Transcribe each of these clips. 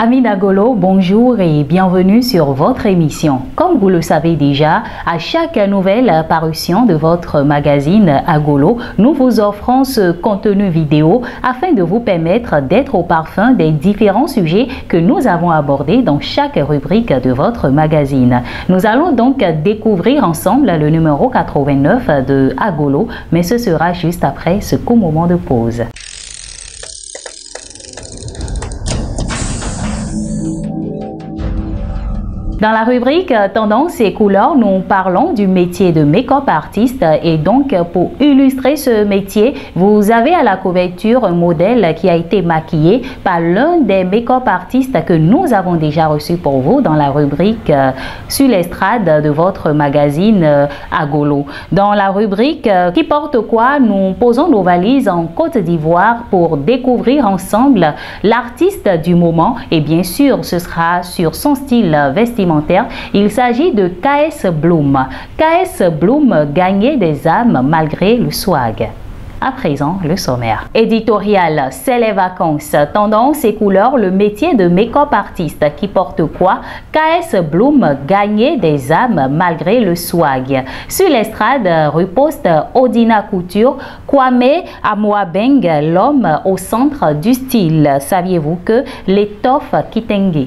Amis d'Agolo, bonjour et bienvenue sur votre émission. Comme vous le savez déjà, à chaque nouvelle parution de votre magazine Agolo, nous vous offrons ce contenu vidéo afin de vous permettre d'être au parfum des différents sujets que nous avons abordés dans chaque rubrique de votre magazine. Nous allons donc découvrir ensemble le numéro 89 de Agolo, mais ce sera juste après ce court moment de pause. Dans la rubrique Tendance et couleurs, nous parlons du métier de make-up artiste et donc pour illustrer ce métier, vous avez à la couverture un modèle qui a été maquillé par l'un des make-up artistes que nous avons déjà reçu pour vous dans la rubrique Sur l'estrade de votre magazine Agolo. Dans la rubrique Qui porte quoi, nous posons nos valises en Côte d'Ivoire pour découvrir ensemble l'artiste du moment et bien sûr ce sera sur son style vestimentaire. Il s'agit de KS Bloom. KS Bloom gagnait des âmes malgré le swag. À présent, le sommaire. Éditorial, c'est les vacances. Tendance et couleurs, le métier de make-up artiste qui porte quoi? KS Bloom gagnait des âmes malgré le swag. Sur l'estrade, riposte Odina Couture, Kwame Amoabeng, l'homme au centre du style. Saviez-vous que l'étoffe Kitenge?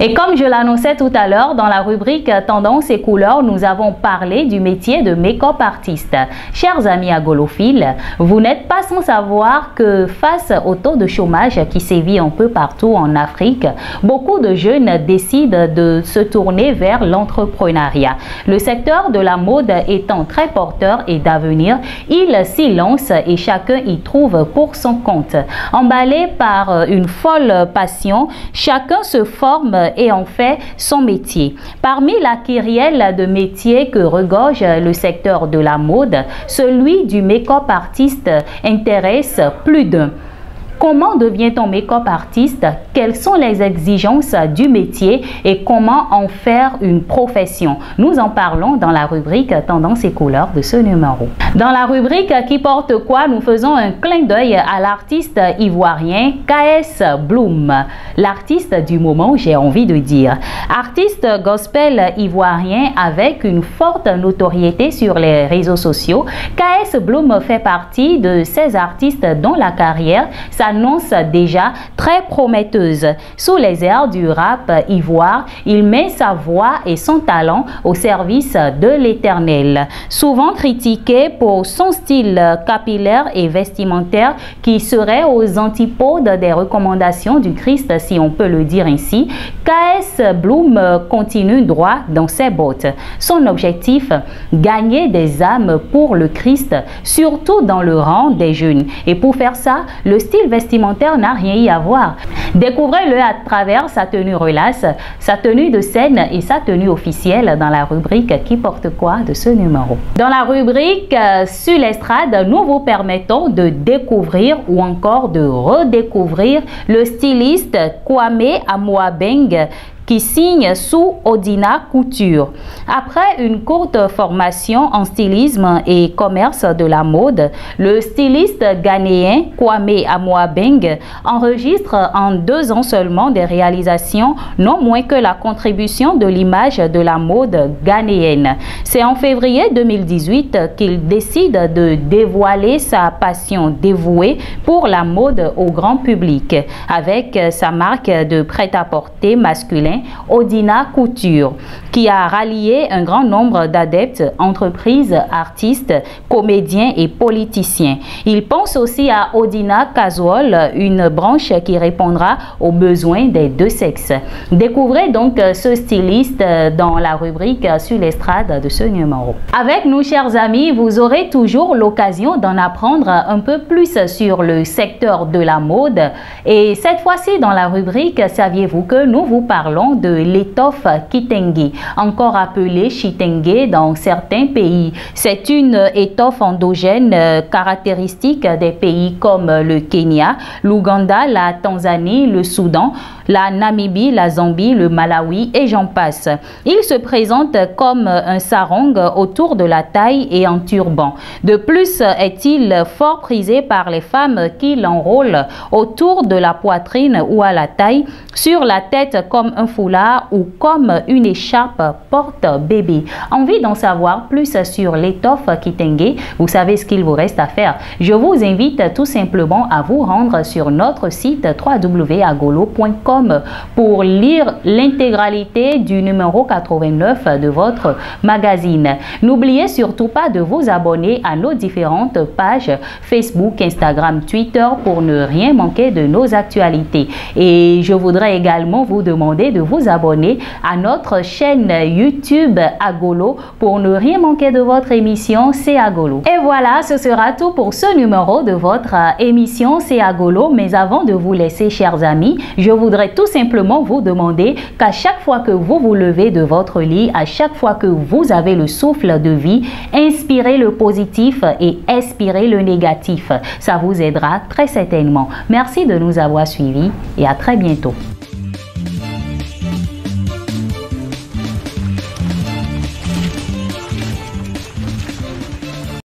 Et comme je l'annonçais tout à l'heure, dans la rubrique Tendance et couleurs, nous avons parlé du métier de make-up artiste. Chers amis agolophiles, vous n'êtes pas sans savoir que face au taux de chômage qui sévit un peu partout en Afrique, beaucoup de jeunes décident de se tourner vers l'entrepreneuriat. Le secteur de la mode étant très porteur et d'avenir, il s'y lance et chacun y trouve pour son compte. Emballé par une folle passion, chacun se forme et en fait son métier. Parmi la kyrielle de métiers que regorge le secteur de la mode, celui du make-up artiste intéresse plus d'un. Comment devient-on make-up artiste? Quelles sont les exigences du métier et comment en faire une profession? Nous en parlons dans la rubrique Tendance et couleurs de ce numéro. Dans la rubrique Qui porte quoi, nous faisons un clin d'œil à l'artiste ivoirien KS Bloom. L'artiste du moment, j'ai envie de dire. Artiste gospel ivoirien avec une forte notoriété sur les réseaux sociaux, KS Bloom fait partie de ces artistes dont la carrière s'annonce déjà très prometteuse. Sous les airs du rap ivoire, il met sa voix et son talent au service de l'Éternel. Souvent critiqué pour son style capillaire et vestimentaire qui serait aux antipodes des recommandations du Christ, si on peut le dire ainsi, KS Bloom continue droit dans ses bottes. Son objectif, gagner des âmes pour le Christ, surtout dans le rang des jeunes. Et pour faire ça, le style vestimentaire n'a rien à voir. Découvrez-le à travers sa tenue relax, sa tenue de scène et sa tenue officielle dans la rubrique Qui porte quoi de ce numéro. Dans la rubrique Sur l'estrade, nous vous permettons de découvrir ou encore de redécouvrir le styliste Kwame Amoabeng qui signe sous Odina Couture. Après une courte formation en stylisme et commerce de la mode, le styliste ghanéen Kwame Amoabeng enregistre en 2 ans seulement des réalisations non moins que la contribution de l'image de la mode ghanéenne. C'est en février 2018 qu'il décide de dévoiler sa passion dévouée pour la mode au grand public avec sa marque de prêt-à-porter masculin Odina Couture, qui a rallié un grand nombre d'adeptes, entreprises, artistes, comédiens et politiciens. Il pense aussi à Odina Casual, une branche qui répondra aux besoins des deux sexes. Découvrez donc ce styliste dans la rubrique Sur l'estrade de ce numéro. Avec nous, chers amis, vous aurez toujours l'occasion d'en apprendre un peu plus sur le secteur de la mode. Et cette fois-ci, dans la rubrique Saviez-vous que nous vous parlons parlons de l'étoffe kitenge, encore appelée chitenge dans certains pays. C'est une étoffe endogène caractéristique des pays comme le Kenya, l'Ouganda, la Tanzanie, le Soudan, la Namibie, la Zambie, le Malawi et j'en passe. Il se présente comme un sarong autour de la taille et en turban. De plus, est-il fort prisé par les femmes qui l'enrôlent autour de la poitrine ou à la taille, sur la tête comme un foulard ou comme une écharpe porte-bébé. Envie d'en savoir plus sur l'étoffe kitenge? Vous savez ce qu'il vous reste à faire. Je vous invite tout simplement à vous rendre sur notre site www.agolo.com pour lire l'intégralité du numéro 89 de votre magazine. N'oubliez surtout pas de vous abonner à nos différentes pages Facebook, Instagram, Twitter pour ne rien manquer de nos actualités. Et je voudrais également vous demander de vous abonner à notre chaîne YouTube Agolo pour ne rien manquer de votre émission C'est Agolo. Et voilà, ce sera tout pour ce numéro de votre émission C'est Agolo. Mais avant de vous laisser, chers amis, je voudrais tout simplement vous demander qu'à chaque fois que vous vous levez de votre lit, à chaque fois que vous avez le souffle de vie, inspirez le positif et expirez le négatif. Ça vous aidera très certainement. Merci de nous avoir suivis et à très bientôt.